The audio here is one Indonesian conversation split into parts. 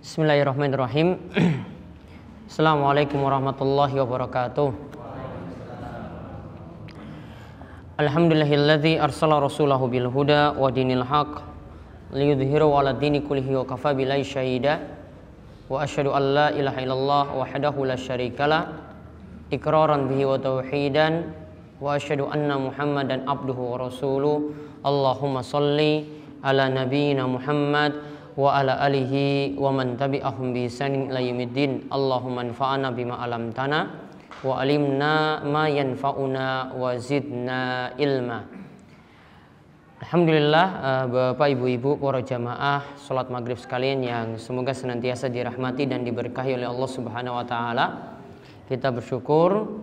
Bismillahirrahmanirrahim. Assalamualaikum warahmatullahi wabarakatuh. Alhamdulillahilladzi arsala rasulahu bil huda wa dinil haq liyudhhirahu 'ala dini kullihi wa kafa billahi syahida. Wa asyhadu an la ilaha illallah wahdahu la syarikalah iqraran bihi wa tauhidan wa asyhadu anna Muhammadan abduhu wa rasuluh. Allahumma shalli ala nabiyyina Muhammad wa ala alihi wa man tabi'ahum bi ihsanin ila yaumiddin. Allahumma anfa'na bima 'allamtana wa 'allimna ma yanfa'una wa zidna ilma. Alhamdulillah, Bapak Ibu-ibu para jamaah salat maghrib sekalian yang semoga senantiasa dirahmati dan diberkahi oleh Allah Subhanahu wa taala. Kita bersyukur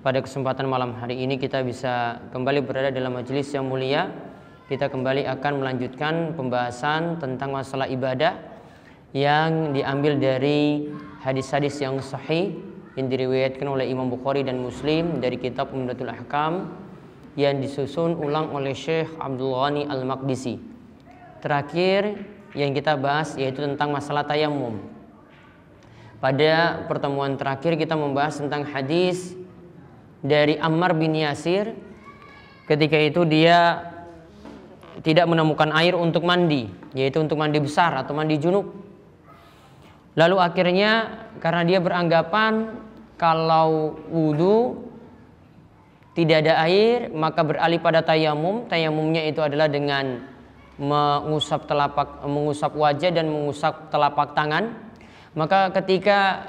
pada kesempatan malam hari ini kita bisa kembali berada dalam majelis yang mulia. Kita kembali akan melanjutkan pembahasan tentang masalah ibadah yang diambil dari hadis-hadis yang sahih yang diriwayatkan oleh Imam Bukhari dan Muslim dari kitab Umdatul Ahkam yang disusun ulang oleh Syekh Abdul Ghani Al-Maqdisi. Terakhir yang kita bahas yaitu tentang masalah tayamum. Pada pertemuan terakhir kita membahas tentang hadis dari Ammar bin Yasir. Ketika itu dia tidak menemukan air untuk mandi, yaitu untuk mandi besar atau mandi junub. Lalu akhirnya karena dia beranggapan kalau wudhu tidak ada air, maka beralih pada tayamum. Tayamumnya itu adalah dengan mengusap wajah dan mengusap telapak tangan. Maka ketika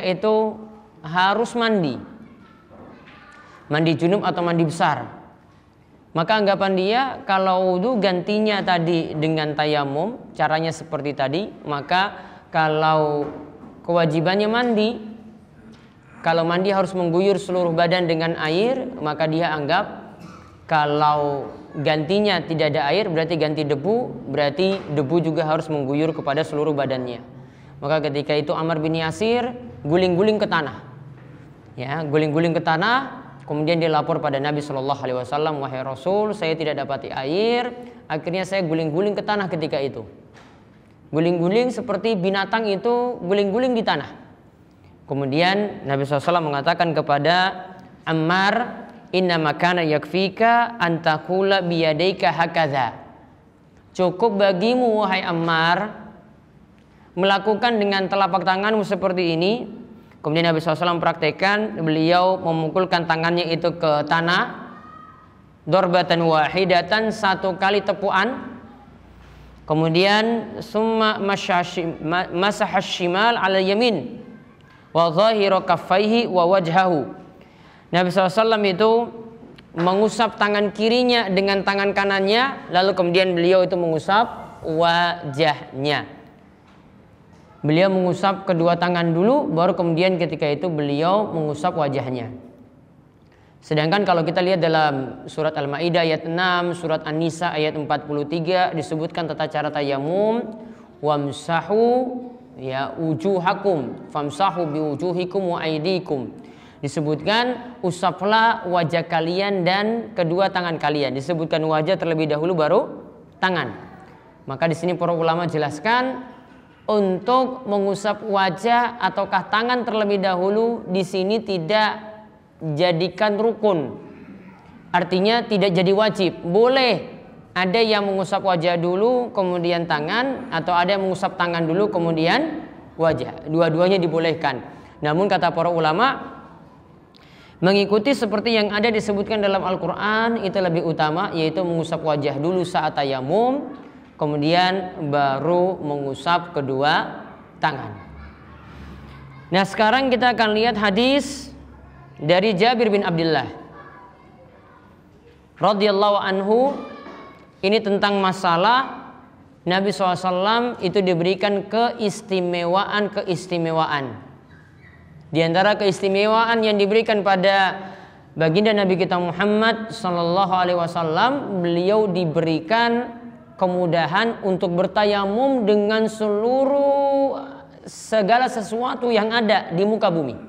itu harus mandi junub atau mandi besar, maka anggapan dia kalau wudu gantinya tadi dengan tayamum, caranya seperti tadi. Maka kalau kewajibannya mandi, kalau mandi harus mengguyur seluruh badan dengan air, maka dia anggap kalau gantinya tidak ada air berarti ganti debu, berarti debu juga harus mengguyur kepada seluruh badannya. Maka ketika itu Ammar bin Yasir guling-guling ke tanah. Ya, guling-guling ke tanah. Kemudian dia lapor pada Nabi SAW, wahai Rasul, saya tidak dapati air. Akhirnya saya guling-guling ke tanah ketika itu. Guling-guling seperti binatang itu guling-guling di tanah. Kemudian Nabi SAW mengatakan kepada Ammar, inna makana yakfika antakula biyadaika hakadha. Cukup bagimu wahai Ammar melakukan dengan telapak tanganmu seperti ini. Kemudian Nabi SAW mempraktekkan, beliau memukulkan tangannya itu ke tanah, dorbatan wahidatan, satu kali tepuan. Kemudian summa masahas shimal ala yamin wa zahira kaffaihi wa wajhahu. Nabi SAW itu mengusap tangan kirinya dengan tangan kanannya, lalu kemudian beliau itu mengusap wajahnya. Beliau mengusap kedua tangan dulu, baru kemudian ketika itu beliau mengusap wajahnya. Sedangkan kalau kita lihat dalam surat Al-Maidah ayat 6, surat An-Nisa ayat 43 disebutkan tata cara tayamum, wamsahu ya wujuhakum famsahu biwujuhikum wa aydikum. Disebutkan usaplah wajah kalian dan kedua tangan kalian. Disebutkan wajah terlebih dahulu baru tangan. Maka di sini para ulama jelaskan untuk mengusap wajah ataukah tangan terlebih dahulu di sini tidak jadikan rukun. Artinya tidak jadi wajib. Boleh ada yang mengusap wajah dulu kemudian tangan, atau ada yang mengusap tangan dulu kemudian wajah. Dua-duanya dibolehkan. Namun kata para ulama, mengikuti seperti yang ada disebutkan dalam Al-Quran itu lebih utama, yaitu mengusap wajah dulu saat tayamum, kemudian baru mengusap kedua tangan. Nah, sekarang kita akan lihat hadis dari Jabir bin Abdullah radhiyallahu anhu. Ini tentang masalah Nabi SAW itu diberikan keistimewaan. Di antara keistimewaan yang diberikan pada baginda Nabi kita Muhammad SAW, beliau diberikan kemudahan untuk bertayamum dengan segala sesuatu yang ada di muka bumi.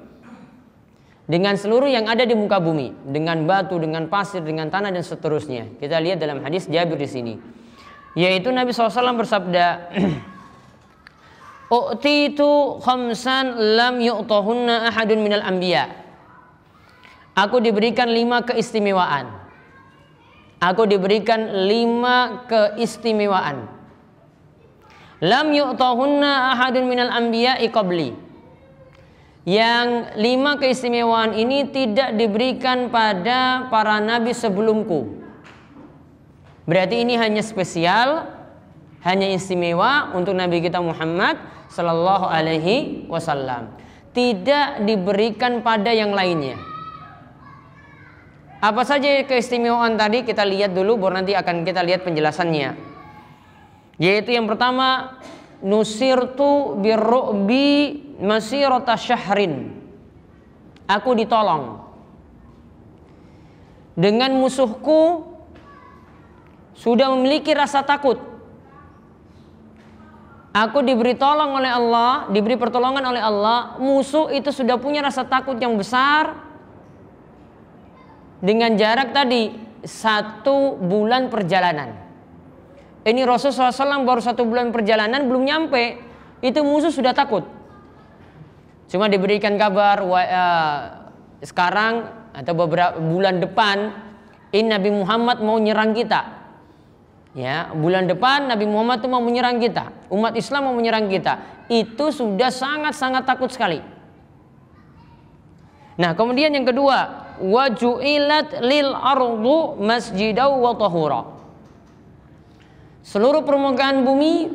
Dengan seluruh yang ada di muka bumi, dengan batu, dengan pasir, dengan tanah dan seterusnya. Kita lihat dalam hadis Jabir di sini. Yaitu Nabi SAW bersabda, u'titu khamsan lam yu'tahunna ahadun minal anbiya. Aku diberikan 5 keistimewaan. Aku diberikan 5 keistimewaan. Lam yu'tahunna ahadun minal anbiya'i qabli. Yang 5 keistimewaan ini tidak diberikan pada para nabi sebelumku. Berarti ini hanya spesial, hanya istimewa untuk Nabi kita Muhammad sallallahu alaihi wasallam. Tidak diberikan pada yang lainnya. Apa saja keistimewaan tadi kita lihat dulu, baru nanti akan kita lihat penjelasannya. Yaitu yang pertama, nusirtu birru'bi masirata syahrin. Aku ditolong dengan musuhku sudah memiliki rasa takut. Aku diberi tolong oleh Allah, diberi pertolongan oleh Allah. Musuh itu sudah punya rasa takut yang besar. Dengan jarak tadi 1 bulan perjalanan. Ini Rasulullah SAW baru 1 bulan perjalanan, belum nyampe, itu musuh sudah takut. Cuma diberikan kabar sekarang atau beberapa bulan depan ini Nabi Muhammad mau nyerang kita. Ya, bulan depan Nabi Muhammad itu mau menyerang kita, umat Islam mau menyerang kita. Itu sudah sangat-sangat takut sekali. Nah, kemudian yang kedua, wa ju'ilat lil ardu masjidaw wa tahura. Seluruh permukaan bumi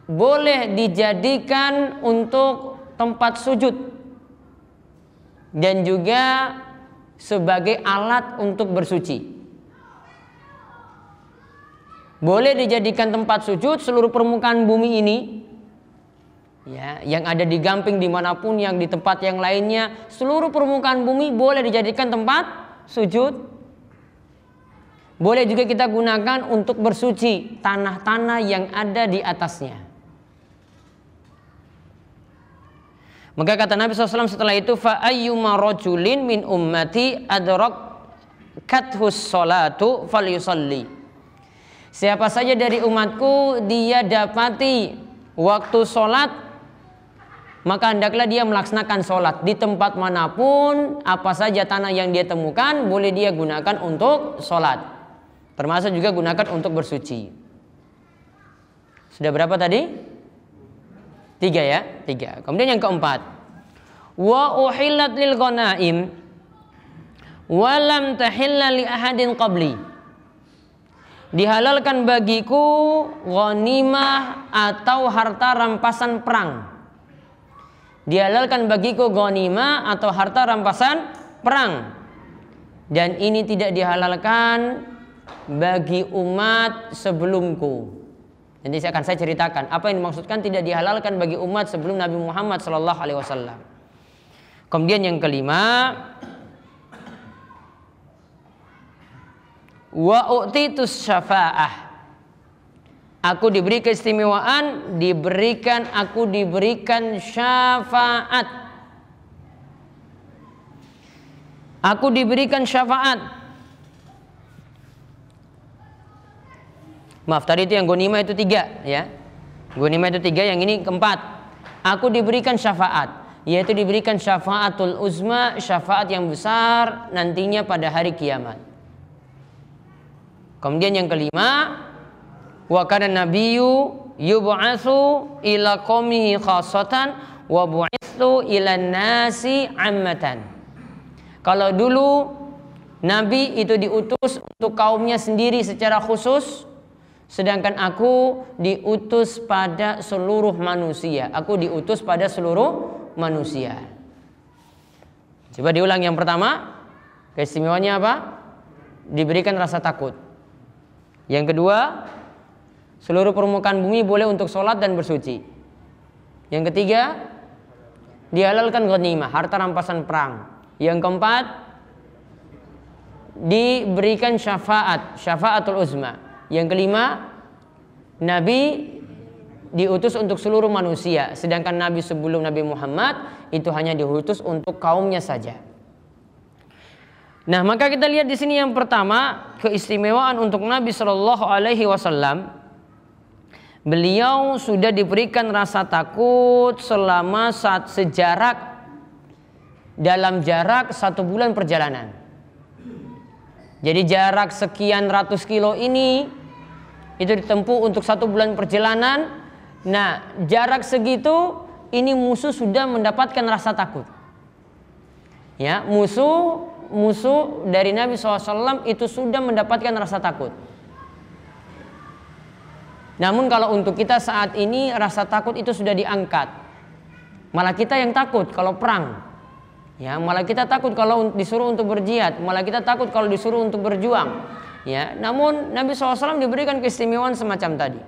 boleh dijadikan untuk tempat sujud dan juga sebagai alat untuk bersuci. Boleh dijadikan tempat sujud seluruh permukaan bumi ini, ya, yang ada di Gamping dimanapun, yang di tempat yang lainnya, seluruh permukaan bumi boleh dijadikan tempat sujud. Boleh juga kita gunakan untuk bersuci tanah-tanah yang ada di atasnya. Maka kata Nabi SAW setelah itu, fa ayyuma rajulin min ummati adrakathus salatu falyusalli. Siapa saja dari umatku dia dapati waktu sholat, maka hendaklah dia melaksanakan sholat di tempat manapun, apa saja tanah yang dia temukan boleh dia gunakan untuk sholat, termasuk juga gunakan untuk bersuci. Sudah berapa tadi? 3 ya, 3. Kemudian yang keempat, wa uhillat lil ghanaim wa lam tahilla li ahadin qabli. Dihalalkan bagiku ghanimah atau harta rampasan perang. Dihalalkan bagiku ghanimah atau harta rampasan perang. Dan ini tidak dihalalkan bagi umat sebelumku. Nanti saya ceritakan apa yang dimaksudkan tidak dihalalkan bagi umat sebelum Nabi Muhammad SAW. Kemudian yang kelima, wa u'titus syafa'ah. Aku diberi keistimewaan, aku diberikan syafaat. Aku diberikan syafaat. Maaf, tadi itu yang ghanimah itu 3 ya. Ghanimah itu 3, yang ini keempat. Aku diberikan syafaat, yaitu diberikan syafaatul uzma, syafaat yang besar nantinya pada hari kiamat. Kemudian yang kelima, wa kana nabiyyu yub'atsu ila qaumihi khassatan wa bu'itsu ila nasi ammatan. Kalau dulu nabi itu diutus untuk kaumnya sendiri secara khusus, sedangkan aku diutus pada seluruh manusia. Aku diutus pada seluruh manusia. Coba diulang yang pertama, keistimewaannya apa? Diberikan rasa takut. Yang kedua, seluruh permukaan bumi boleh untuk sholat dan bersuci. Yang ketiga, dihalalkan ghanimah, harta rampasan perang. Yang keempat, diberikan syafaatul uzma. Yang kelima, Nabi diutus untuk seluruh manusia, sedangkan Nabi sebelum Nabi Muhammad itu hanya diutus untuk kaumnya saja. Nah, maka kita lihat di sini yang pertama, keistimewaan untuk Nabi Shallallahu Alaihi Wasallam. beliau sudah diberikan rasa takut selama dalam jarak 1 bulan perjalanan. Jadi jarak sekian ratus kilo ini itu ditempuh untuk 1 bulan perjalanan. Nah, jarak segitu ini musuh sudah mendapatkan rasa takut. Ya, musuh dari Nabi SAW itu sudah mendapatkan rasa takut. Namun kalau untuk kita saat ini rasa takut itu sudah diangkat. Malah kita yang takut kalau perang. Ya, malah kita takut kalau disuruh untuk berjihad, malah kita takut kalau disuruh untuk berjuang. Ya, namun Nabi SAW diberikan keistimewaan semacam tadi.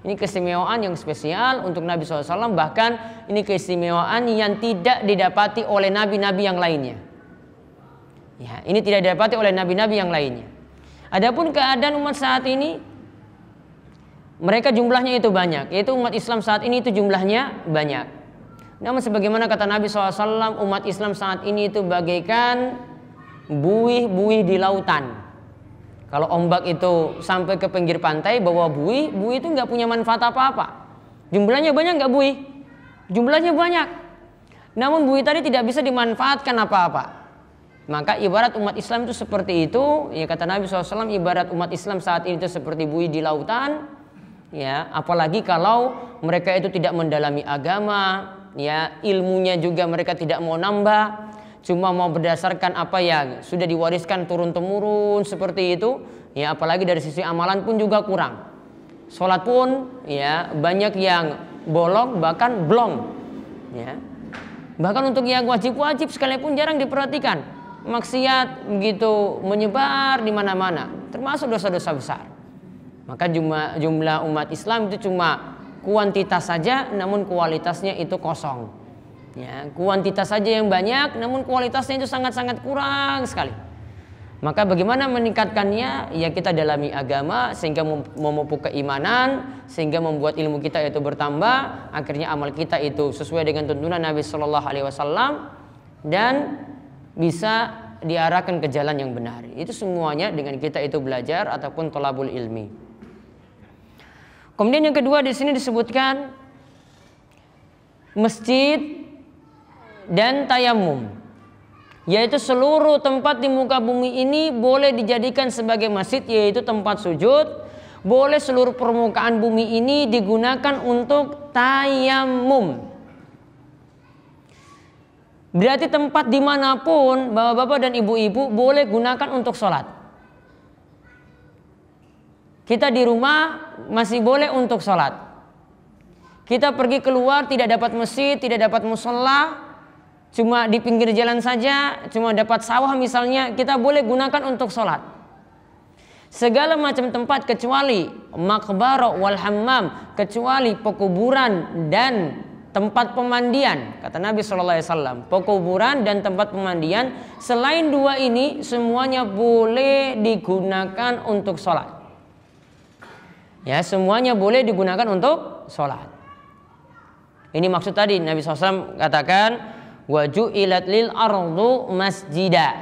Ini keistimewaan yang spesial untuk Nabi SAW, bahkan ini keistimewaan yang tidak didapati oleh nabi-nabi yang lainnya. Ya, ini tidak didapati oleh nabi-nabi yang lainnya. Adapun keadaan umat saat ini, mereka jumlahnya itu banyak, yaitu umat Islam saat ini itu jumlahnya banyak. Namun sebagaimana kata Nabi SAW, umat Islam saat ini itu bagaikan buih-buih di lautan. Kalau ombak itu sampai ke pinggir pantai bawa buih itu nggak punya manfaat apa-apa. Jumlahnya banyak nggak buih? Jumlahnya banyak. Namun buih tadi tidak bisa dimanfaatkan apa-apa. Maka ibarat umat Islam itu seperti itu. Ya, kata Nabi SAW, ibarat umat Islam saat ini itu seperti buih di lautan. Ya, apalagi kalau mereka itu tidak mendalami agama, ya, ilmunya juga mereka tidak mau nambah, cuma mau berdasarkan apa yang sudah diwariskan turun-temurun seperti itu. Ya, apalagi dari sisi amalan pun juga kurang. Sholat pun ya banyak yang bolong bahkan blong. Ya. Bahkan untuk yang wajib-wajib sekalipun jarang diperhatikan. Maksiat begitu menyebar di mana-mana, termasuk dosa-dosa besar. Maka jumlah umat Islam itu cuma kuantitas saja, namun kualitasnya itu kosong. Ya, kuantitas saja yang banyak, namun kualitasnya itu sangat-sangat kurang sekali. Maka bagaimana meningkatkannya? Ya, kita dalami agama sehingga memupuk keimanan, sehingga membuat ilmu kita itu bertambah, akhirnya amal kita itu sesuai dengan tuntunan Nabi Shallallahu Alaihi Wasallam dan bisa diarahkan ke jalan yang benar. Itu semuanya dengan kita itu belajar ataupun thalabul ilmi. Kemudian yang kedua di sini disebutkan masjid dan tayamum, yaitu seluruh tempat di muka bumi ini boleh dijadikan sebagai masjid, yaitu tempat sujud. Boleh seluruh permukaan bumi ini digunakan untuk tayamum. Berarti tempat dimanapun bapak-bapak dan ibu-ibu boleh gunakan untuk sholat. Kita di rumah masih boleh untuk sholat. Kita pergi keluar tidak dapat masjid, tidak dapat musola, cuma di pinggir jalan saja, cuma dapat sawah misalnya, kita boleh gunakan untuk sholat. Segala macam tempat kecuali maqbarah wal hammam, kecuali pekuburan dan tempat pemandian. Kata Nabi SAW, pekuburan dan tempat pemandian, selain dua ini semuanya boleh digunakan untuk sholat. Ya, semuanya boleh digunakan untuk sholat. Ini maksud tadi Nabi SAW katakan wa ju'ilat lil ardu masjida.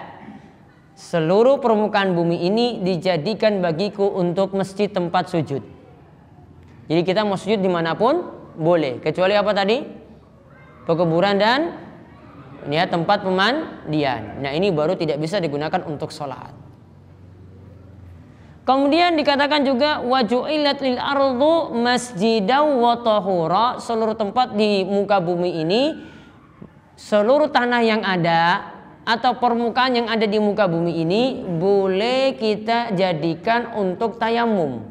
Seluruh permukaan bumi ini dijadikan bagiku untuk masjid, tempat sujud. Jadi kita mau sujud dimanapun boleh, kecuali apa tadi? Pekuburan dan ya, tempat pemandian. Nah, ini baru tidak bisa digunakan untuk sholat. Kemudian dikatakan juga wa ju'ilat lil ardu masjidaw wa tahura. Seluruh tempat di muka bumi ini, seluruh tanah yang ada atau permukaan yang ada di muka bumi ini boleh kita jadikan untuk tayamum.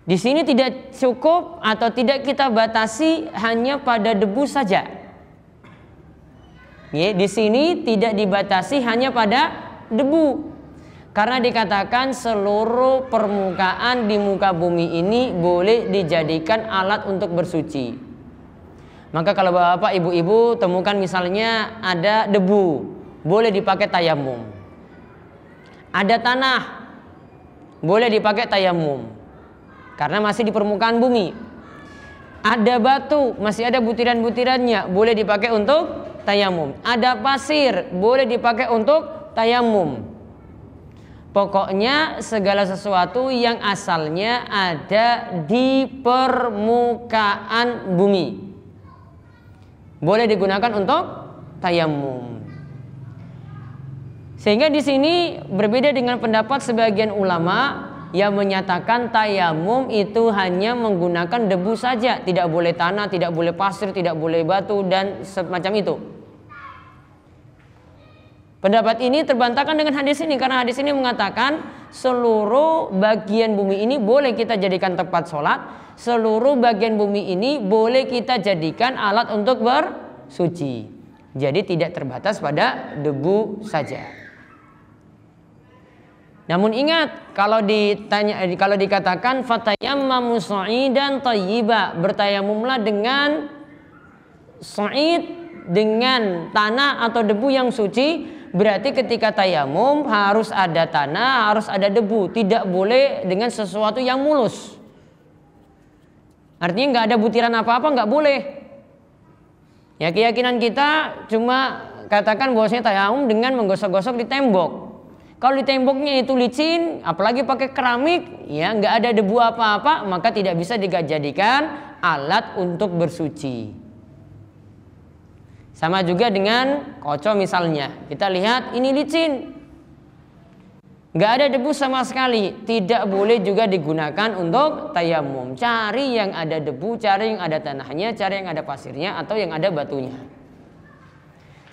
Di sini tidak cukup atau tidak kita batasi hanya pada debu saja. Ya, di sini tidak dibatasi hanya pada debu. Karena dikatakan seluruh permukaan di muka bumi ini boleh dijadikan alat untuk bersuci. Maka kalau bapak ibu-ibu temukan misalnya ada debu, boleh dipakai tayamum. Ada tanah, boleh dipakai tayamum. Karena masih di permukaan bumi. Ada batu, masih ada butiran-butirannya, boleh dipakai untuk tayamum. Ada pasir, boleh dipakai untuk tayamum. Pokoknya segala sesuatu yang asalnya ada di permukaan bumi boleh digunakan untuk tayamum. Sehingga di sini berbeda dengan pendapat sebagian ulama yang menyatakan tayamum itu hanya menggunakan debu saja, tidak boleh tanah, tidak boleh pasir, tidak boleh batu dan semacam itu. Pendapat ini terbantahkan dengan hadis ini karena hadis ini mengatakan seluruh bagian bumi ini boleh kita jadikan tempat sholat, seluruh bagian bumi ini boleh kita jadikan alat untuk bersuci. Jadi tidak terbatas pada debu saja. Namun ingat, kalau dikatakan fatayammamu sha'idan thayyiba, bertayamumlah dengan sha'id, dengan tanah atau debu yang suci. Berarti ketika tayamum harus ada tanah, harus ada debu, tidak boleh dengan sesuatu yang mulus. Artinya nggak ada butiran apa-apa, nggak boleh. Ya, keyakinan kita cuma katakan bahwasanya tayamum dengan menggosok-gosok di tembok. Kalau di temboknya itu licin, apalagi pakai keramik, ya nggak ada debu apa-apa, maka tidak bisa dijadikan alat untuk bersuci. Sama juga dengan koco misalnya, kita lihat ini licin, nggak ada debu sama sekali, tidak boleh juga digunakan untuk tayamum. Cari yang ada debu, cari yang ada tanahnya, cari yang ada pasirnya atau yang ada batunya.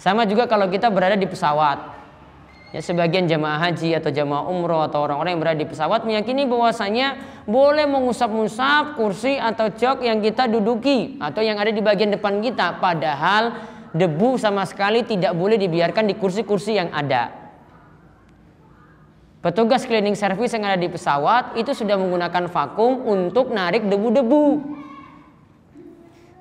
Sama juga kalau kita berada di pesawat, ya, sebagian jamaah haji atau jamaah umroh atau orang-orang yang berada di pesawat meyakini bahwasanya boleh mengusap-ngusap kursi atau jok yang kita duduki atau yang ada di bagian depan kita, padahal debu sama sekali tidak boleh dibiarkan di kursi-kursi yang ada. Petugas cleaning service yang ada di pesawat itu sudah menggunakan vakum untuk narik debu-debu.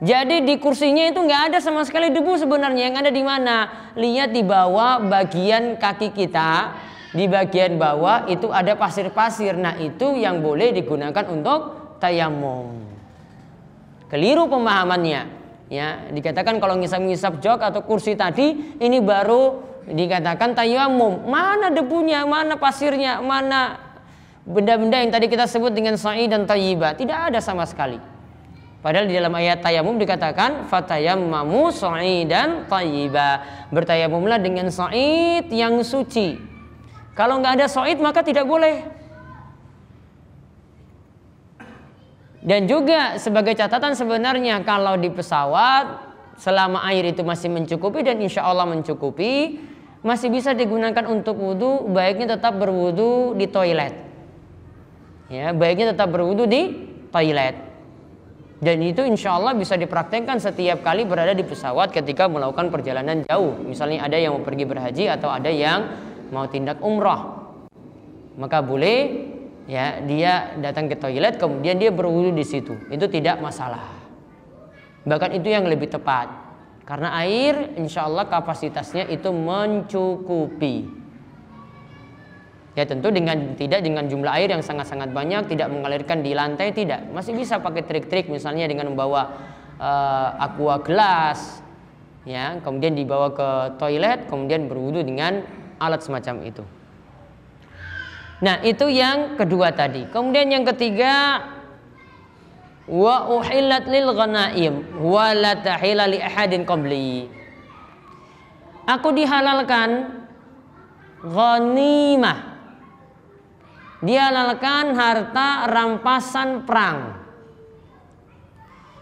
Jadi di kursinya itu nggak ada sama sekali debu sebenarnya. Yang ada di mana? Lihat di bawah bagian kaki kita, di bagian bawah itu ada pasir-pasir. Nah itu yang boleh digunakan untuk tayamum. Keliru pemahamannya. Ya, dikatakan kalau ngisap-ngisap jok atau kursi tadi ini baru dikatakan tayamum. Mana debunya, mana pasirnya, mana benda-benda yang tadi kita sebut dengan sha'id dan thayyibah? Tidak ada sama sekali. Padahal di dalam ayat tayamum dikatakan fatayammamu sha'idan thayyibah, bertayamumlah dengan sha'id yang suci. Kalau nggak ada sha'id maka tidak boleh. Dan juga sebagai catatan sebenarnya kalau di pesawat selama air itu masih mencukupi dan insya Allah mencukupi, masih bisa digunakan untuk wudhu, baiknya tetap berwudhu di toilet. Ya, baiknya tetap berwudhu di toilet. Dan itu insya Allah bisa dipraktekkan setiap kali berada di pesawat ketika melakukan perjalanan jauh. Misalnya ada yang mau pergi berhaji atau ada yang mau tindak umrah, maka boleh. Ya, dia datang ke toilet kemudian dia berwudu di situ. Itu tidak masalah. Bahkan itu yang lebih tepat. Karena air insya Allah kapasitasnya itu mencukupi. Ya tentu tidak dengan jumlah air yang sangat-sangat banyak, tidak mengalirkan di lantai, tidak. Masih bisa pakai trik-trik misalnya dengan membawa aqua gelas, ya, kemudian dibawa ke toilet, kemudian berwudu dengan alat semacam itu. Nah itu yang kedua tadi. Kemudian yang ketiga, wa uhillat lil ghanaim wa la tahilla li ahadin qabli. Aku dihalalkan ghanimah, dihalalkan harta rampasan perang.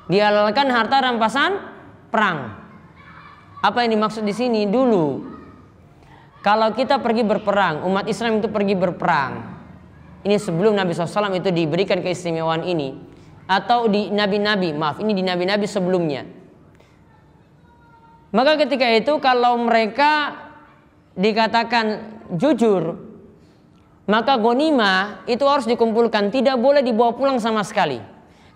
Dihalalkan harta rampasan perang. Apa yang dimaksud di sini? Dulu kalau kita pergi berperang, umat Islam itu pergi berperang, ini sebelum Nabi SAW itu diberikan keistimewaan ini, atau di nabi-nabi, ini di nabi-nabi sebelumnya. Maka ketika itu kalau mereka dikatakan jujur, maka ghanimah itu harus dikumpulkan, tidak boleh dibawa pulang sama sekali.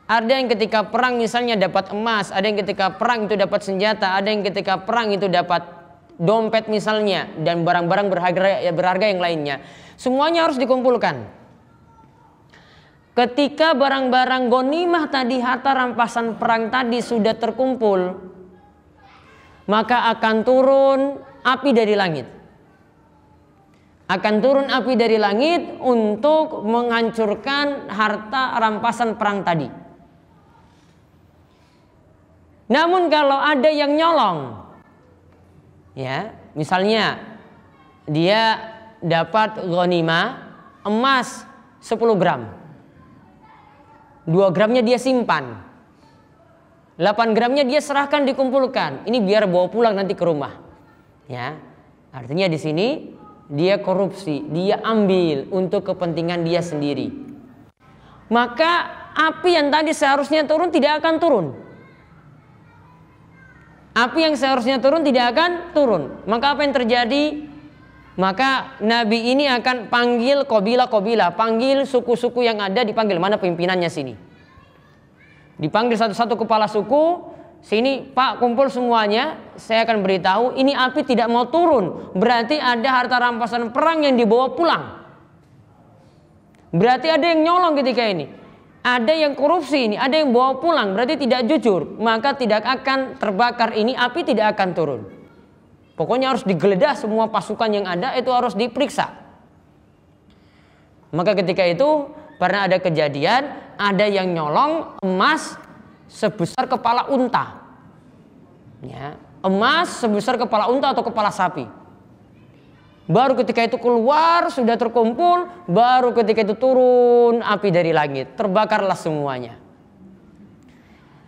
Ada yang ketika perang misalnya dapat emas, ada yang ketika perang itu dapat senjata, ada yang ketika perang itu dapat dompet misalnya dan barang-barang berharga yang lainnya. Semuanya harus dikumpulkan. Ketika barang-barang ghanimah tadi, harta rampasan perang tadi sudah terkumpul, maka akan turun api dari langit. akan turun api dari langit untuk menghancurkan harta rampasan perang tadi. Namun kalau ada yang nyolong, ya, misalnya dia dapat ghanimah emas 10 gram. 2 gramnya dia simpan. 8 gramnya dia serahkan, dikumpulkan. Ini biar bawa pulang nanti ke rumah. Ya. Artinya di sini dia korupsi, dia ambil untuk kepentingan dia sendiri. Maka api yang tadi seharusnya turun tidak akan turun. Api yang seharusnya turun tidak akan turun. Maka apa yang terjadi? Maka Nabi ini akan panggil kabilah-kabilah, panggil suku-suku yang ada, dipanggil, mana pimpinannya sini. Dipanggil satu-satu kepala suku, sini Pak, kumpul semuanya, saya akan beritahu ini api tidak mau turun. Berarti ada harta rampasan perang yang dibawa pulang. Berarti ada yang nyolong ketika ini. Ada yang korupsi ini, ada yang bawa pulang, berarti tidak jujur. Maka tidak akan terbakar ini, api tidak akan turun. Pokoknya harus digeledah semua pasukan yang ada, itu harus diperiksa. Maka ketika itu pernah ada kejadian, ada yang nyolong emas sebesar kepala unta. Ya, emas sebesar kepala unta atau kepala sapi. Baru ketika itu keluar, sudah terkumpul, baru ketika itu turun api dari langit, terbakarlah semuanya.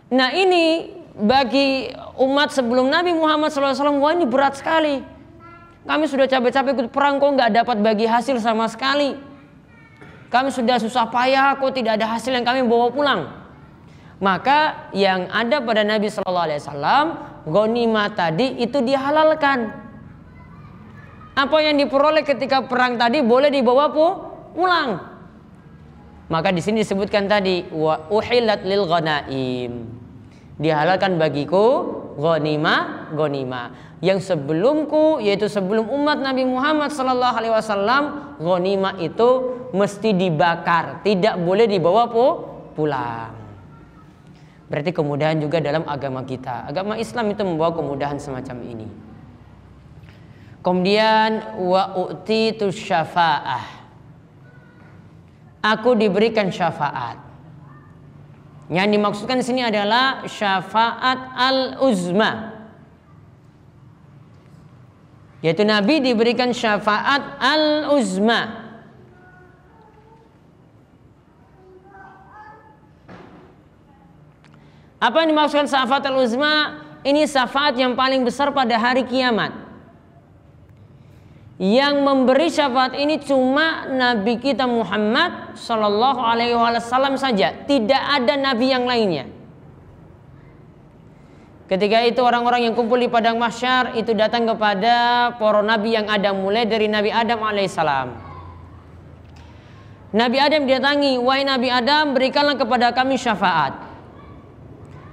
Nah ini bagi umat sebelum Nabi Muhammad SAW, wah ini berat sekali. Kami sudah capek-capek ikut perang, kok nggak dapat bagi hasil sama sekali. Kami sudah susah payah, kok tidak ada hasil yang kami bawa pulang. Maka yang ada pada Nabi SAW, ghanimah tadi itu dihalalkan. Apa yang diperoleh ketika perang tadi boleh dibawa pulang. Maka di sini disebutkan tadi wa uhillat lil ghanaim. Dihalalkan bagiku ghanimah yang sebelumku, yaitu sebelum umat Nabi Muhammad sallallahu alaihi wasallam, ghanimah itu mesti dibakar, tidak boleh dibawa pulang. Berarti kemudahan juga dalam agama kita. Agama Islam itu membawa kemudahan semacam ini. Kemudian wa u'titu syafa'ah. Aku diberikan syafaat. Yang dimaksudkan di sini adalah syafaat al-uzma. Yaitu Nabi diberikan syafaat al-uzma. Apa yang dimaksudkan syafaat al-uzma? Ini syafaat yang paling besar pada hari kiamat. Yang memberi syafaat ini cuma Nabi kita Muhammad Sallallahu Alaihi Wasallam saja, tidak ada Nabi yang lainnya. Ketika itu orang-orang yang kumpul di padang mahsyar itu datang kepada para Nabi yang ada, mulai dari Nabi Adam alaihissalam. Nabi Adam didatangi, wahai Nabi Adam, berikanlah kepada kami syafaat.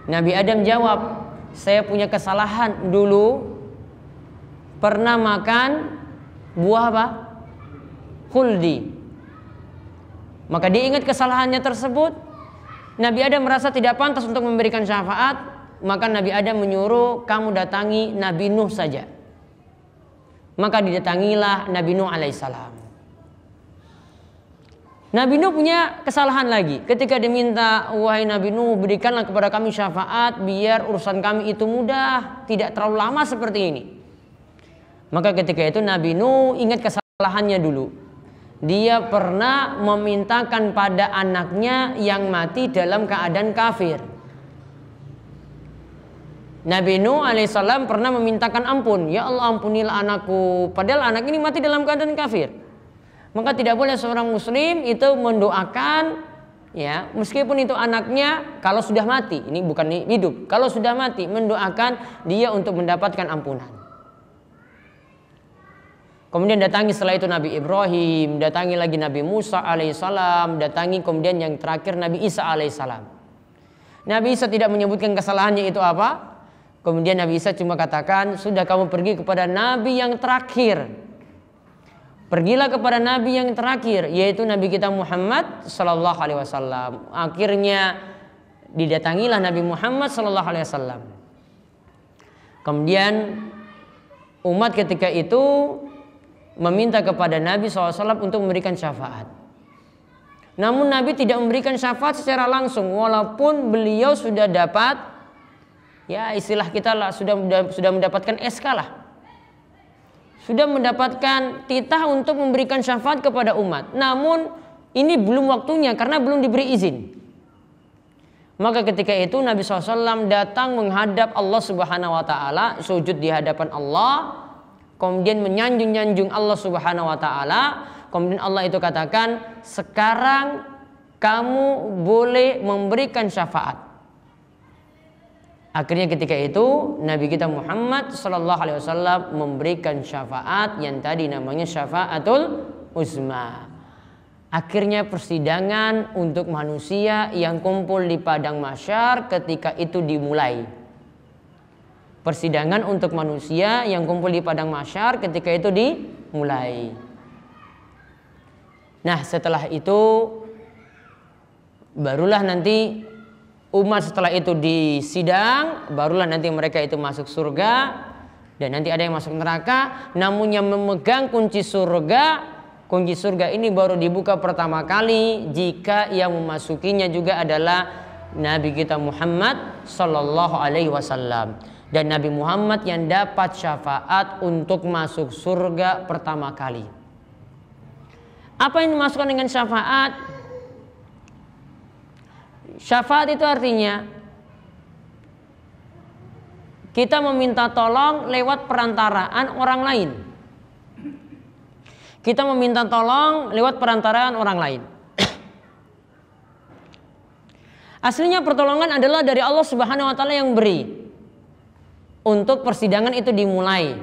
Nabi Adam jawab, saya punya kesalahan dulu, pernah makan buah apa? Khuldi. Maka dia ingat kesalahannya tersebut. Nabi Adam merasa tidak pantas untuk memberikan syafaat. Maka Nabi Adam menyuruh, kamu datangi Nabi Nuh saja. Maka didatangilah Nabi Nuh alaihissalam. Nabi Nuh punya kesalahan lagi. Ketika diminta, wahai Nabi Nuh, berikanlah kepada kami syafaat biar urusan kami itu mudah, tidak terlalu lama seperti ini. Maka ketika itu Nabi Nuh ingat kesalahannya dulu. Dia pernah memintakan pada anaknya yang mati dalam keadaan kafir. Nabi Nuh alaihissalam pernah memintakan ampun. Ya Allah, ampunilah anakku. Padahal anak ini mati dalam keadaan kafir. Maka tidak boleh seorang muslim itu mendoakan, ya, meskipun itu anaknya kalau sudah mati. Ini bukan hidup. Kalau sudah mati, mendoakan dia untuk mendapatkan ampunan. Kemudian datangi setelah itu Nabi Ibrahim, datangi lagi Nabi Musa alaihissalam, datangi kemudian yang terakhir Nabi Isa alaihissalam. Nabi Isa tidak menyebutkan kesalahannya itu apa. Kemudian Nabi Isa cuma katakan, sudah kamu pergi kepada Nabi yang terakhir. Pergilah kepada Nabi yang terakhir, yaitu Nabi kita Muhammad Sallallahu Alaihi Wasallam. Akhirnya didatangilah Nabi Muhammad Sallallahu Alaihi Wasallam. Kemudian umat ketika itu meminta kepada Nabi SAW untuk memberikan syafaat. Namun Nabi tidak memberikan syafaat secara langsung, walaupun beliau sudah dapat, ya istilah kita lah, sudah mendapatkan SK lah, sudah mendapatkan titah untuk memberikan syafaat kepada umat. Namun ini belum waktunya karena belum diberi izin. Maka ketika itu Nabi SAW datang menghadap Allah Subhanahu Wa Taala, sujud di hadapan Allah, kemudian menyanjung-nyanjung Allah Subhanahu Wa Taala. Kemudian Allah itu katakan, sekarang kamu boleh memberikan syafaat. Akhirnya ketika itu Nabi kita Muhammad SAW memberikan syafaat yang tadi namanya syafaatul uzma. Akhirnya persidangan untuk manusia yang kumpul di padang mahsyar ketika itu dimulai. Persidangan untuk manusia yang kumpul di padang mahsyar ketika itu dimulai. Nah, setelah itu barulah nanti umat setelah itu disidang, barulah nanti mereka itu masuk surga dan nanti ada yang masuk neraka. Namun yang memegang kunci surga ini baru dibuka pertama kali jika yang memasukinya juga adalah Nabi kita Muhammad sallallahu alaihi wasallam. Dan Nabi Muhammad yang dapat syafaat untuk masuk surga pertama kali. Apa yang dimaksudkan dengan syafaat? Syafaat itu artinya kita meminta tolong lewat perantaraan orang lain. Kita meminta tolong lewat perantaraan orang lain. Aslinya pertolongan adalah dari Allah Subhanahu Wa Taala yang beri. Untuk persidangan itu dimulai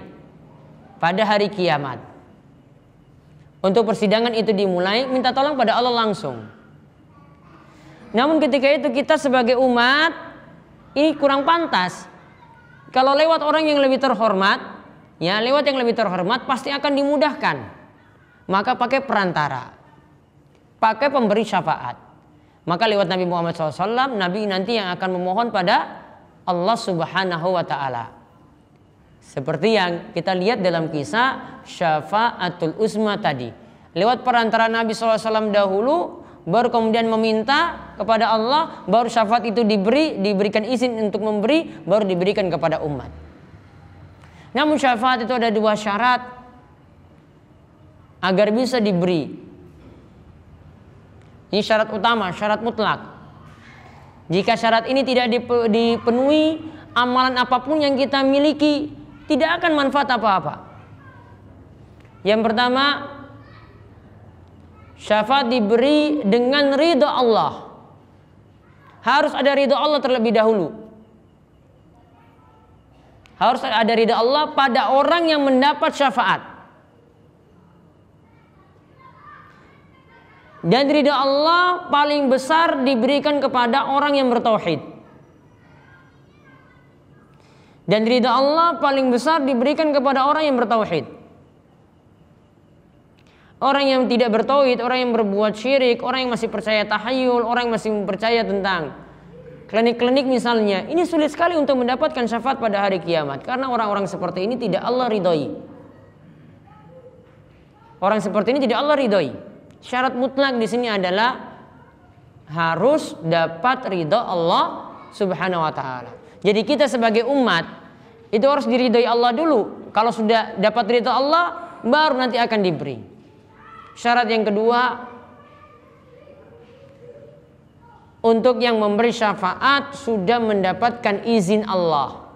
pada hari kiamat. Untuk persidangan itu dimulai, minta tolong pada Allah langsung. Namun ketika itu kita sebagai umat ini kurang pantas. Kalau lewat orang yang lebih terhormat, ya lewat yang lebih terhormat pasti akan dimudahkan. Maka pakai perantara, pakai pemberi syafaat. Maka lewat Nabi Muhammad SAW, Nabi nanti yang akan memohon pada Allah Subhanahu Wa Taala. Seperti yang kita lihat dalam kisah syafaatul uzma tadi. Lewat perantara Nabi SAW dahulu, baru kemudian meminta kepada Allah, baru syafaat itu diberikan izin untuk memberi, baru diberikan kepada umat. Namun syafaat itu ada dua syarat agar bisa diberi. Ini syarat utama, syarat mutlak. Jika syarat ini tidak dipenuhi, amalan apapun yang kita miliki tidak akan manfaat apa-apa. Yang pertama, syafaat diberi dengan ridha Allah. Harus ada ridha Allah terlebih dahulu. Harus ada ridha Allah pada orang yang mendapat syafaat. Dan ridha Allah paling besar diberikan kepada orang yang bertauhid. Dan ridha Allah paling besar diberikan kepada orang yang bertauhid. Orang yang tidak bertauhid, orang yang berbuat syirik, orang yang masih percaya tahayul, orang yang masih percaya tentang klinik-klinik misalnya, ini sulit sekali untuk mendapatkan syafaat pada hari kiamat karena orang-orang seperti ini tidak Allah ridhoi. Orang seperti ini tidak Allah ridhoi. Syarat mutlak di sini adalah harus dapat ridha Allah Subhanahu Wa Taala. Jadi kita sebagai umat itu harus diridhoi Allah dulu. Kalau sudah dapat ridha Allah, baru nanti akan diberi. Syarat yang kedua, untuk yang memberi syafaat sudah mendapatkan izin Allah.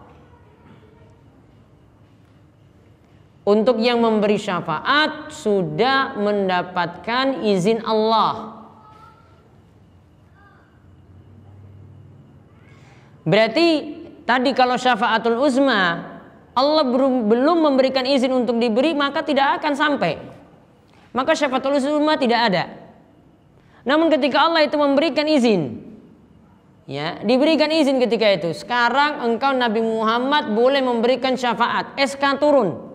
Untuk yang memberi syafaat sudah mendapatkan izin Allah. Berarti tadi kalau syafaatul uzma Allah belum memberikan izin untuk diberi, maka tidak akan sampai. Maka syafaatul uzma tidak ada. Namun ketika Allah itu memberikan izin, ya, diberikan izin ketika itu. Sekarang engkau Nabi Muhammad boleh memberikan syafaat. SK turun.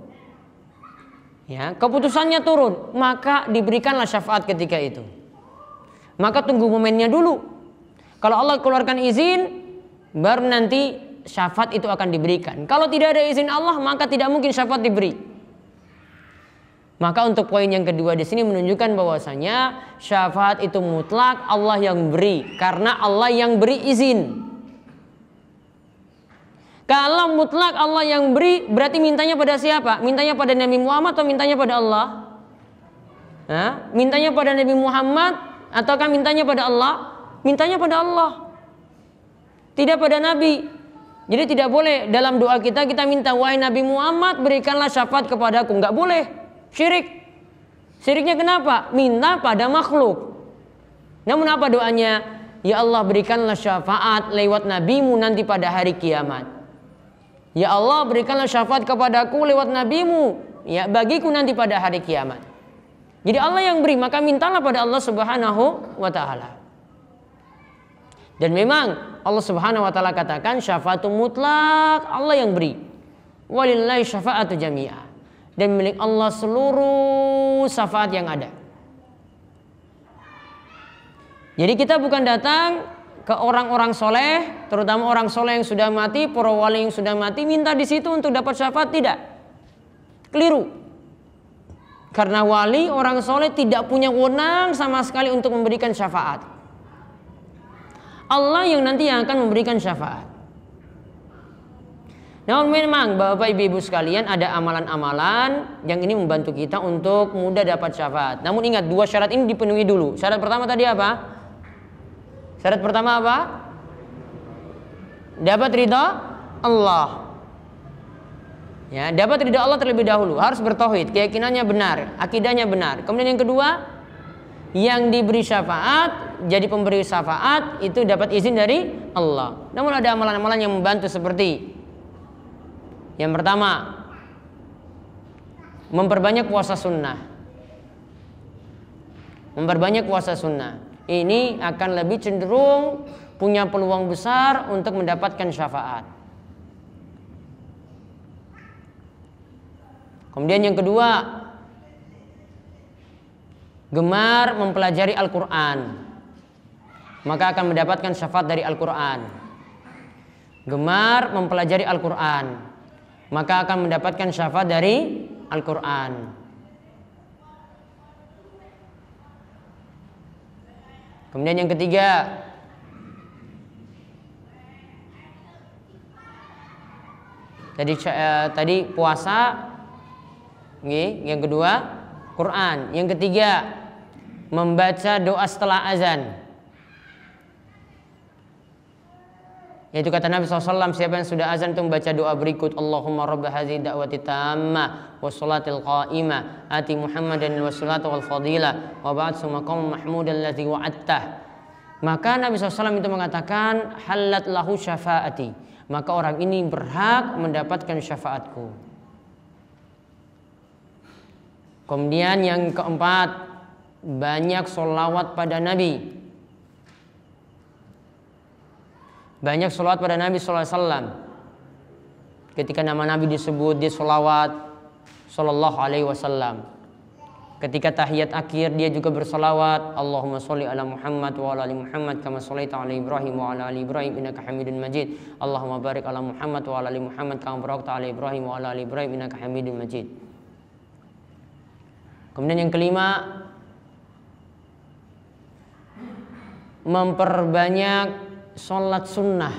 Ya, keputusannya turun, maka diberikanlah syafaat ketika itu. Maka tunggu momennya dulu. Kalau Allah keluarkan izin, baru nanti syafaat itu akan diberikan. Kalau tidak ada izin Allah, maka tidak mungkin syafaat diberi. Maka untuk poin yang kedua di sini menunjukkan bahwasanya syafaat itu mutlak Allah yang beri, karena Allah yang beri izin. Kalau mutlak Allah yang beri, berarti mintanya pada siapa? Mintanya pada Nabi Muhammad atau mintanya pada Allah? Mintanya pada Nabi Muhammad ataukah mintanya pada Allah? Mintanya pada Allah, tidak pada Nabi. Jadi tidak boleh dalam doa kita minta, wahai Nabi Muhammad berikanlah syafaat kepadaku. Enggak boleh. Syirik. Syiriknya kenapa? Minta pada makhluk. Namun apa doanya? Ya Allah berikanlah syafaat lewat nabimu nanti pada hari kiamat. Ya Allah berikanlah syafaat kepadaku lewat nabimu, ya, bagiku nanti pada hari kiamat. Jadi Allah yang beri, maka mintalah pada Allah Subhanahu wa ta'ala. Dan memang Allah Subhanahu wa ta'ala katakan syafaatu mutlak Allah yang beri. Walillahi syafa'atu jami'ah. Dan milik Allah seluruh syafaat yang ada. Jadi kita bukan datang ke orang-orang soleh, terutama orang soleh yang sudah mati, para wali yang sudah mati, minta di situ untuk dapat syafaat, tidak. Keliru. Karena wali, orang soleh tidak punya wewenang sama sekali untuk memberikan syafaat. Allah yang nanti yang akan memberikan syafaat. Namun memang Bapak Ibu sekalian ada amalan-amalan yang ini membantu kita untuk mudah dapat syafaat. Namun ingat, dua syarat ini dipenuhi dulu. Syarat pertama tadi apa? Syarat pertama apa? Dapat ridha Allah. Ya, dapat ridha Allah terlebih dahulu. Harus bertauhid, keyakinannya benar, akidahnya benar. Kemudian yang kedua, yang diberi syafaat, jadi pemberi syafaat itu dapat izin dari Allah. Namun ada amalan-amalan yang membantu seperti yang pertama, memperbanyak puasa sunnah. Memperbanyak puasa sunnah. Ini akan lebih cenderung punya peluang besar untuk mendapatkan syafaat. Kemudian yang kedua, gemar mempelajari Al-Quran, maka akan mendapatkan syafaat dari Al-Quran. Gemar mempelajari Al-Quran, maka akan mendapatkan syafaat dari Al-Quran. Kemudian yang ketiga, tadi puasa, yang kedua Quran, yang ketiga membaca doa setelah azan. Yaitu kata Nabi SAW, siapa yang sudah azan itu membaca doa berikut, Allahumma rabba hadhihi da'wati tammah wa salatil qa'imah ati Muhammadan wa salatu wal fadilah wa ba'd sumaqam mahmudan alladhi wa'attah. Maka Nabi SAW itu mengatakan halat lahu syafaati, maka orang ini berhak mendapatkan syafaatku. Kemudian yang keempat, banyak sholawat pada Nabi. Banyak sholawat pada Nabi SAW. Ketika nama Nabi disebut, dia sholawat Sallallahu Alaihi Wasallam. Ketika tahiyat akhir, dia juga bersolawat, Allahumma sholli ala Muhammad wa ala ali Muhammad kama shollaita ala Ibrahim wa ala ali Ibrahim innaka Hamidun Majid. Allahumma barik ala Muhammad wa ala ali Muhammad kama barakta ala Ibrahim wa ala ali Ibrahim innaka Hamidun Majid. Kemudian yang kelima, memperbanyak sholat sunnah.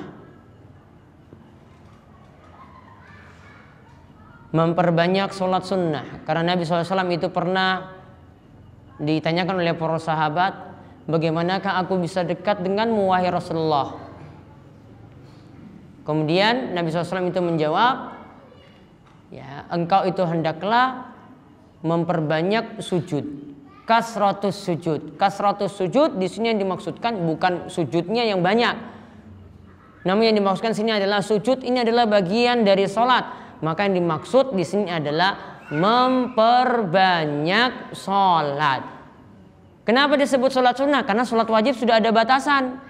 Memperbanyak sholat sunnah. Karena Nabi SAW itu pernah ditanyakan oleh para sahabat, bagaimanakah aku bisa dekat denganmu wahai Rasulullah? Kemudian Nabi SAW itu menjawab, ya, engkau itu hendaklah memperbanyak sujud. Kasratus sujud. Kasratus sujud di sini yang dimaksudkan bukan sujudnya yang banyak. Namun yang dimaksudkan sini adalah sujud ini adalah bagian dari sholat. Maka yang dimaksud di sini adalah memperbanyak sholat. Kenapa disebut sholat sunnah? Karena sholat wajib sudah ada batasan.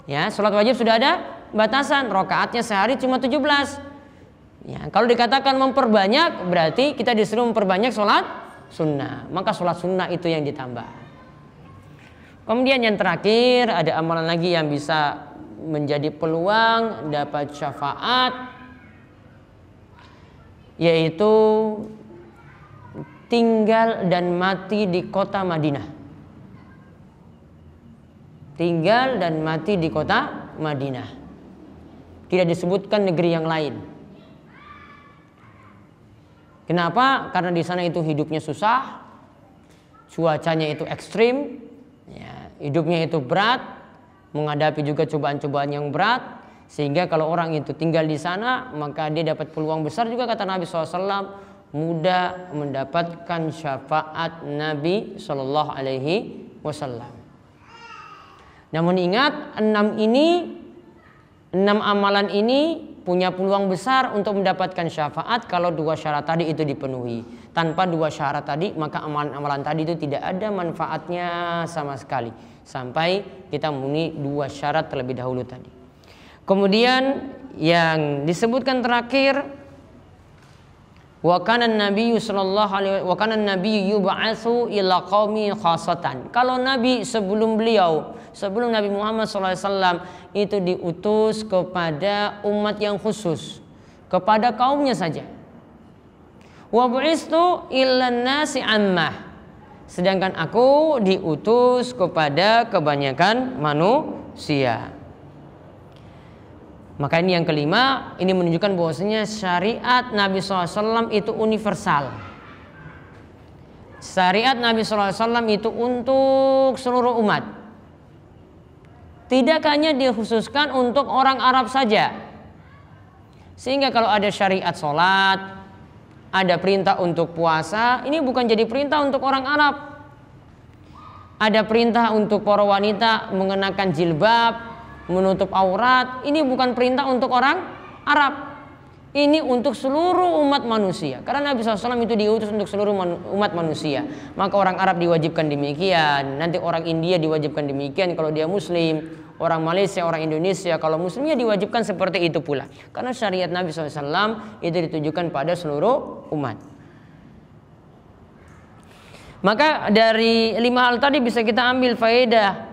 Ya, sholat wajib sudah ada batasan. Rakaatnya sehari cuma 17. Ya, kalau dikatakan memperbanyak berarti kita disuruh memperbanyak sholat sunnah, maka sholat sunnah itu yang ditambah. Kemudian yang terakhir, ada amalan lagi yang bisa menjadi peluang dapat syafaat, yaitu tinggal dan mati di kota Madinah. Tinggal dan mati di kota Madinah. Tidak disebutkan negeri yang lain. Kenapa? Karena di sana itu hidupnya susah, cuacanya itu ekstrim, ya, hidupnya itu berat, menghadapi juga cobaan-cobaan yang berat, sehingga kalau orang itu tinggal di sana maka dia dapat peluang besar juga, kata Nabi SAW, mudah mendapatkan syafaat Nabi SAW. Namun ingat, 6 amalan ini punya peluang besar untuk mendapatkan syafaat kalau 2 syarat tadi itu dipenuhi. Tanpa 2 syarat tadi maka amalan-amalan tadi itu tidak ada manfaatnya sama sekali, sampai kita memenuhi 2 syarat terlebih dahulu tadi. Kemudian yang disebutkan terakhir, wa kana an-nabiyyu sallallahu alaihi wa kana an-nabiyyu yub'atsu ila qaumi khassatan. Kalau Nabi sebelum Nabi Muhammad SAW itu diutus kepada umat yang khusus, kepada kaumnya saja. Wa bu'istu ilan nasi ammah. Sedangkan aku diutus kepada kebanyakan manusia. Maka ini yang kelima, ini menunjukkan bahwasanya syariat Nabi SAW itu universal. Syariat Nabi SAW itu untuk seluruh umat. Tidak hanya dikhususkan untuk orang Arab saja. Sehingga kalau ada syariat sholat, ada perintah untuk puasa, ini bukan jadi perintah untuk orang Arab. Ada perintah untuk para wanita mengenakan jilbab, menutup aurat, ini bukan perintah untuk orang Arab. Ini untuk seluruh umat manusia. Karena Nabi SAW itu diutus untuk seluruh umat manusia. Maka orang Arab diwajibkan demikian, nanti orang India diwajibkan demikian kalau dia Muslim, orang Malaysia, orang Indonesia kalau Muslimnya diwajibkan seperti itu pula. Karena syariat Nabi SAW itu ditujukan pada seluruh umat. Maka dari 5 hal tadi bisa kita ambil faedah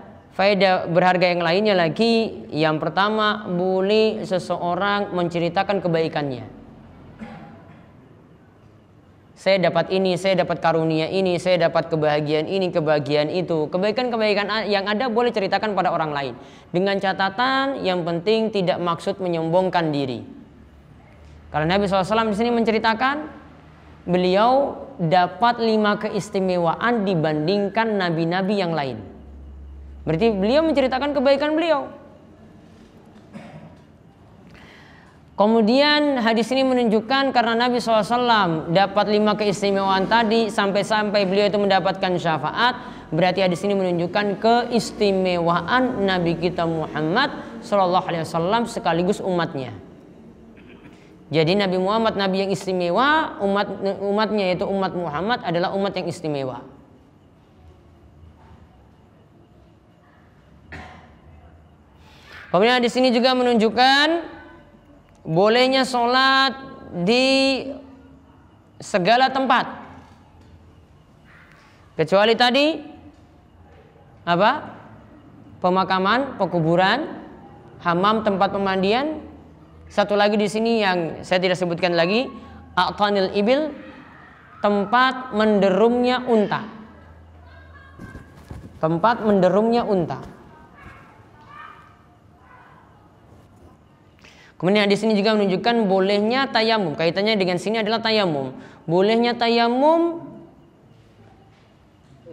berharga yang lainnya lagi. Yang pertama, boleh seseorang menceritakan kebaikannya. Saya dapat ini, saya dapat karunia ini, saya dapat kebahagiaan ini, kebahagiaan itu. Kebaikan-kebaikan yang ada boleh ceritakan pada orang lain. Dengan catatan yang penting tidak maksud menyombongkan diri. Karena Nabi SAW di sini menceritakan beliau dapat 5 keistimewaan dibandingkan nabi-nabi yang lain. Berarti beliau menceritakan kebaikan beliau. Kemudian hadis ini menunjukkan karena Nabi SAW dapat 5 keistimewaan tadi sampai-sampai beliau itu mendapatkan syafaat, berarti hadis ini menunjukkan keistimewaan Nabi kita Muhammad SAW sekaligus umatnya. Jadi Nabi Muhammad Nabi yang istimewa, umatnya yaitu umat Muhammad adalah umat yang istimewa. Kemudian di sini juga menunjukkan bolehnya sholat di segala tempat, kecuali tadi apa? Pemakaman, pekuburan, hammam, tempat pemandian. Satu lagi di sini yang saya tidak sebutkan lagi, aqtanil ibil, tempat menderumnya unta. Tempat menderumnya unta. Kemudian di sini juga menunjukkan bolehnya tayamum. Kaitannya dengan sini adalah tayamum. Bolehnya tayamum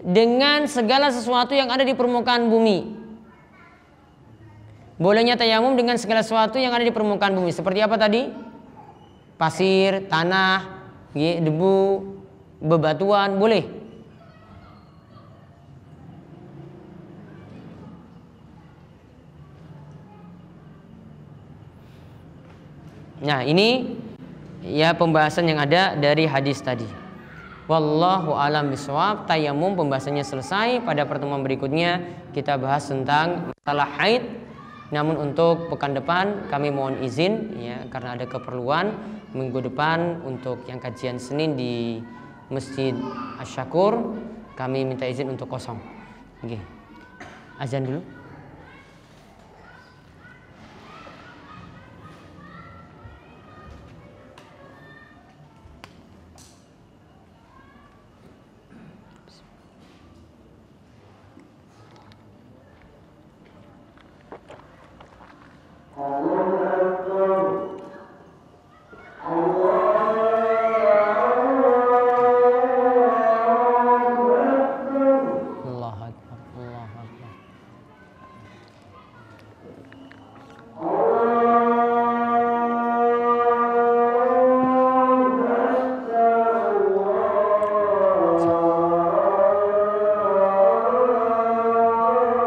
dengan segala sesuatu yang ada di permukaan bumi. Bolehnya tayamum dengan segala sesuatu yang ada di permukaan bumi. Seperti apa tadi? Pasir, tanah, debu, bebatuan, boleh. Nah, ini ya pembahasan yang ada dari hadis tadi. Wallahu a'lam bishawab. Tayamum pembahasannya selesai. Pada pertemuan berikutnya kita bahas tentang masalah haid. Namun untuk pekan depan kami mohon izin ya, karena ada keperluan minggu depan untuk yang kajian Senin di Masjid Asy-Syakur, kami minta izin untuk kosong. Oke. Azan dulu. Allahu Akbar, Allahu Akbar.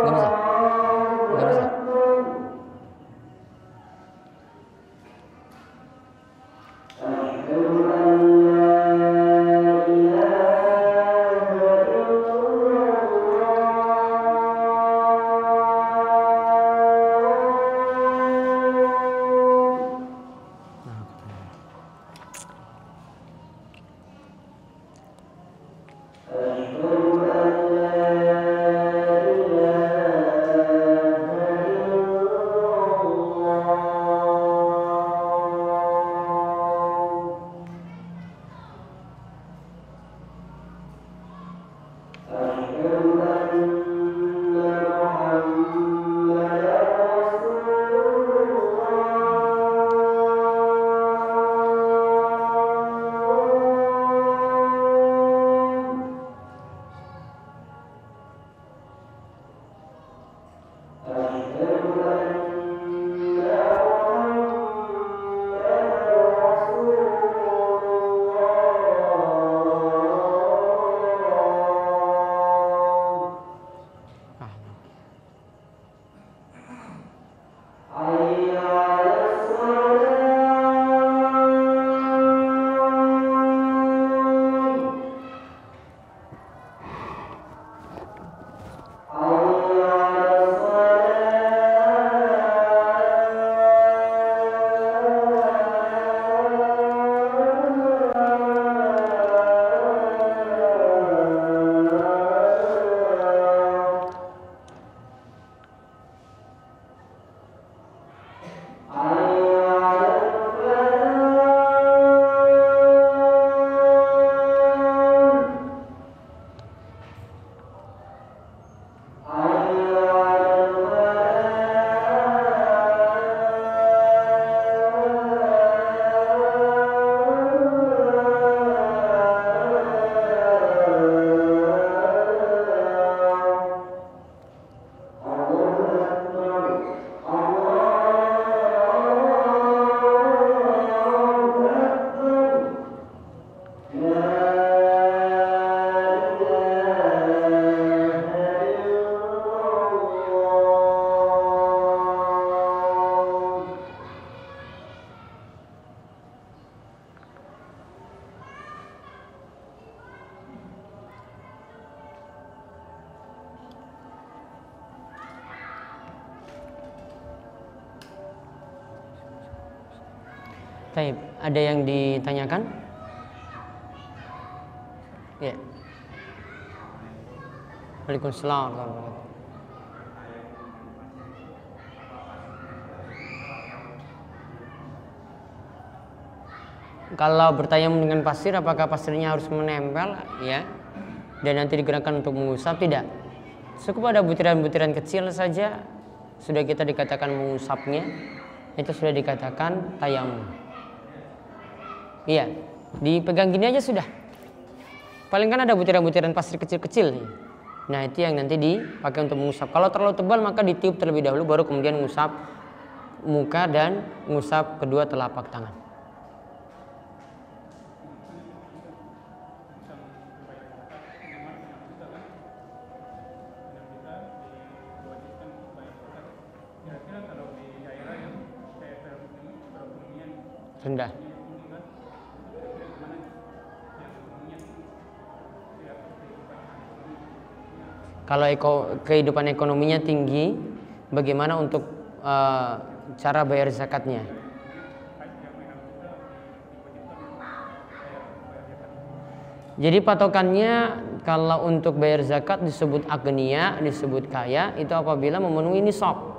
Nggak bisa, nggak bisa. Baik, ada yang ditanyakan? Ya. Waalaikumsalam warahmatullahi wabarakatuh. Kalau bertayamum dengan pasir, apakah pasirnya harus menempel, ya? Dan nanti digunakan untuk mengusap? Tidak. Cukup ada butiran-butiran kecil saja, sudah kita dikatakan mengusapnya, itu sudah dikatakan tayamum. Iya, dipegang gini aja sudah. Paling kan ada butiran-butiran pasir kecil-kecil. Nah, itu yang nanti dipakai untuk mengusap. Kalau terlalu tebal maka ditiup terlebih dahulu, baru kemudian mengusap muka dan mengusap kedua telapak tangan. Rendah. Kalau kehidupan ekonominya tinggi, bagaimana untuk cara bayar zakatnya? Jadi patokannya kalau untuk bayar zakat disebut agniya, disebut kaya, itu apabila memenuhi nisab.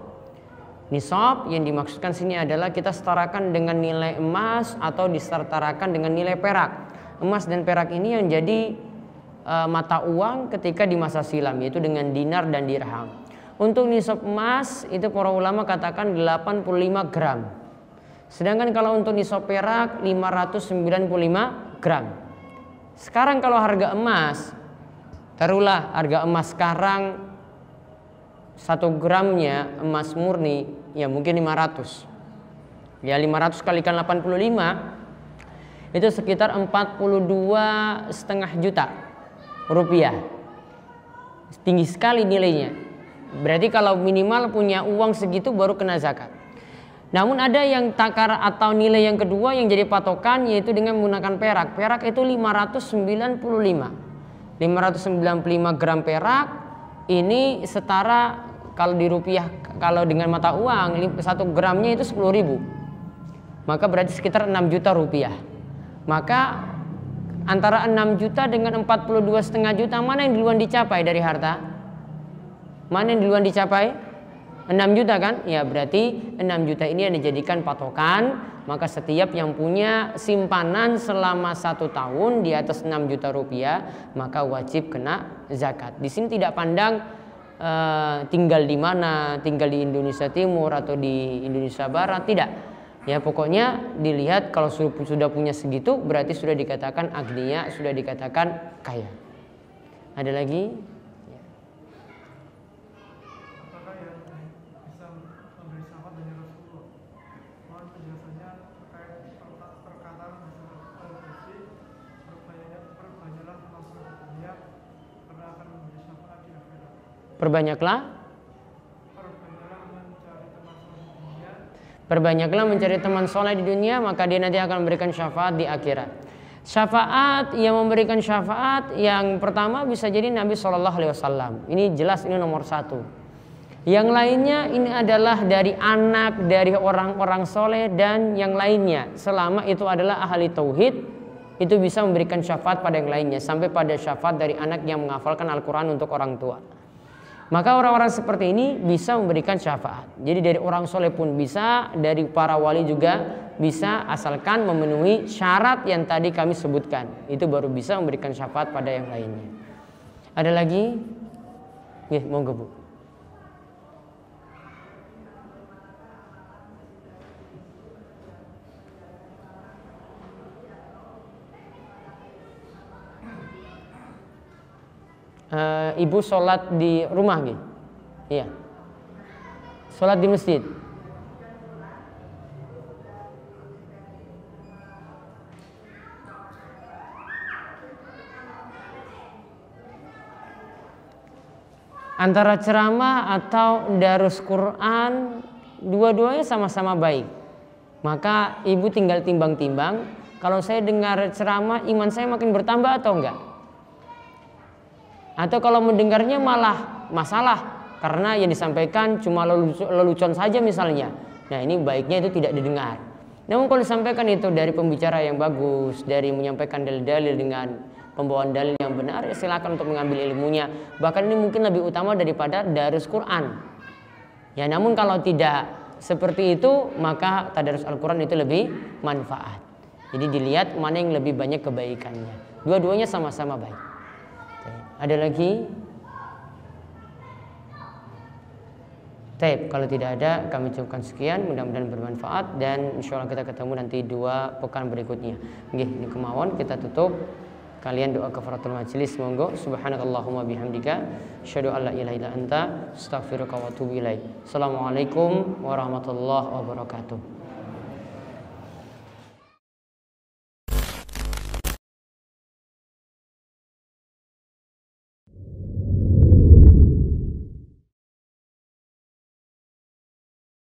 Nisab yang dimaksudkan sini adalah kita setarakan dengan nilai emas atau disetarakan dengan nilai perak. Emas dan perak ini yang jadi mata uang ketika di masa silam, yaitu dengan dinar dan dirham. Untuk nisab emas itu para ulama katakan 85 gram. Sedangkan kalau untuk nisab perak 595 gram. Sekarang kalau harga emas, taruhlah harga emas sekarang 1 gramnya emas murni ya mungkin 500. Ya 500 kalikan 85 itu sekitar 42,5 juta rupiah. Tinggi sekali nilainya. Berarti kalau minimal punya uang segitu baru kena zakat. Namun ada yang takar atau nilai yang kedua yang jadi patokan, yaitu dengan menggunakan perak. Perak itu 595 gram perak. Ini setara kalau di rupiah, kalau dengan mata uang 1 gramnya itu 10.000. Maka berarti sekitar 6 juta rupiah. Maka antara 6 juta dengan 42,5 juta, mana yang duluan dicapai dari harta? Mana yang duluan dicapai? 6 juta kan? Ya berarti 6 juta ini yang dijadikan patokan. Maka setiap yang punya simpanan selama 1 tahun di atas 6 juta rupiah, maka wajib kena zakat. Di sini tidak pandang tinggal di mana, tinggal di Indonesia Timur atau di Indonesia Barat, tidak. Ya pokoknya dilihat kalau sudah punya segitu berarti sudah dikatakan agniya, sudah dikatakan kaya. Ada lagi? Ya. Apakah yang bisa memberi syafaat dari Rasulullah? Mohon penjelasannya terkait perkataan perbanyaklah masuk dunia karena akan memberi syafaat di akhirat. Perbanyaklah mencari teman soleh di dunia, maka dia nanti akan memberikan syafaat di akhirat. Syafaat yang memberikan syafaat yang pertama bisa jadi Nabi SAW. Ini jelas, ini nomor 1. Yang lainnya ini adalah dari anak, dari orang-orang soleh dan yang lainnya. Selama itu adalah ahli tauhid, itu bisa memberikan syafaat pada yang lainnya. Sampai pada syafaat dari anak yang menghafalkan Al-Quran untuk orang tua. Maka orang-orang seperti ini bisa memberikan syafaat. Jadi dari orang soleh pun bisa, dari para wali juga bisa, asalkan memenuhi syarat yang tadi kami sebutkan. Itu baru bisa memberikan syafaat pada yang lainnya. Ada lagi? Monggo Bu. Ibu sholat di rumah gitu, iya, sholat di masjid. Antara ceramah atau darus Quran, dua-duanya sama-sama baik. Maka ibu tinggal timbang-timbang. Kalau saya dengar ceramah, iman saya makin bertambah atau enggak? Atau kalau mendengarnya malah masalah karena yang disampaikan cuma lelucon saja misalnya. Nah ini baiknya itu tidak didengar. Namun kalau disampaikan itu dari pembicara yang bagus, dari menyampaikan dalil-dalil dengan pembawaan dalil yang benar, ya silakan untuk mengambil ilmunya. Bahkan ini mungkin lebih utama daripada darus Quran. Ya namun kalau tidak seperti itu, maka tadarus Al-Quran itu lebih manfaat. Jadi dilihat mana yang lebih banyak kebaikannya. Dua-duanya sama-sama baik. Ada lagi? Taib, kalau tidak ada kami cukupkan sekian, mudah-mudahan bermanfaat dan insya Allah kita ketemu nanti 2 pekan berikutnya. Nggih, ini kemauan kita tutup. Kalian doa kafaratul majelis monggo. Subhanakallahumma bihamdika asyhadu an la ilaha illa anta astaghfiruka wa atubu ilaik. Assalamualaikum warahmatullahi wabarakatuh.